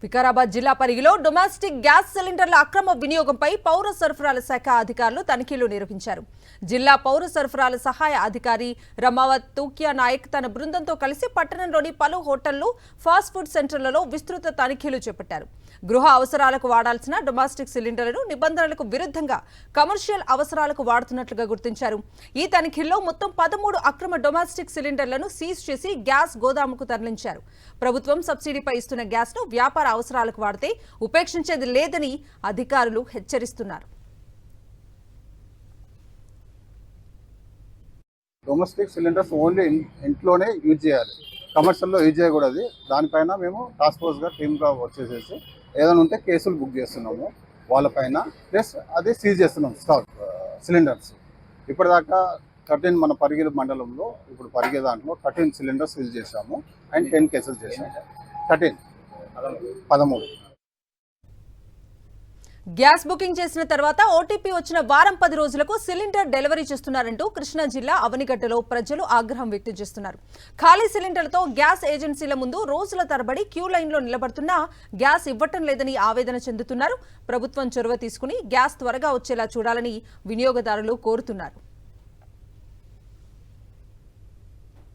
వికారాబాద్ జిల్లా పరిగిలో domestic gas సిలిండర్ల అక్రమ వినియోగంపై పౌర సరఫరాల శాఖ అధికారులు తనిఖీలు నిర్వహించారు. జిల్లా పౌర సరఫరాల సహాయ అధికారి రమావత్ తూక్యా నాయక్ తన బృందంతో కలిసి పట్టణంలోని పలు హోటళ్లు, ఫాస్ట్ ఫుడ్ సెంటర్లలో విస్తృత తనిఖీలు చేపట్టారు. గృహ అవసరాలకు వాడాల్సిన డొమెస్టిక్ సిలిండర్లను నిబంధనలకు విరుద్ధంగా కమర్షియల్ అవసరాలకు వాడుతున్నట్లుగా గుర్తించారు. ఈ తనిఖీల్లో మొత్తం 13 అక్రమ డొమెస్టిక్ సిలిండర్లను సీజ్ చేసి గ్యాస్ గోదాముకు తరలించారు. ప్రభుత్వం సబ్సిడీపై ఇస్తున్న గ్యాస్ ను వ్యాపార అవసరాలకు వాడితే ఉపేక్షించేది లేదని అధికారులు హెచ్చరిస్తున్నారు. డొమెస్టిక్ సిలిండర్స్ ఓన్లీ ఇంట్లోనే యూజ్ చేయాలి, కమర్షియల్లో యూజ్ చేయకూడదు. దానిపైన మేము టాస్క్ ఫోర్స్గా టీమ్గా వచ్చేసేసి ఏదైనా ఉంటే కేసులు బుక్ చేస్తున్నాము వాళ్ళపైన, ప్లస్ అది సీజ్ చేస్తున్నాం స్టాక్ సిలిండర్స్. ఇప్పటిదాకా 13 మన పరిగి మండలంలో ఇప్పుడు పరిగి దాంట్లో 13 సిలిండర్స్ సీజ్ చేశాము అండ్ 10 కేసెస్ చేశాము. 13 గ్యాస్ బుకింగ్ చేసిన తర్వాత ఓటీపీ వచ్చిన వారం 10 రోజులకు సిలిండర్ డెలివరీ చేస్తున్నారంటూ కృష్ణా జిల్లా అవనిగడ్డలో ప్రజలు ఆగ్రహం వ్యక్తం చేస్తున్నారు. ఖాళీ సిలిండర్లతో గ్యాస్ ఏజెన్సీల ముందు రోజుల తరబడి క్యూ లైన్లో నిలబడుతున్నా గ్యాస్ ఇవ్వటం లేదని ఆవేదన చెందుతున్నారు. ప్రభుత్వం చొరవ తీసుకుని గ్యాస్ త్వరగా వచ్చేలా చూడాలని వినియోగదారులు కోరుతున్నారు.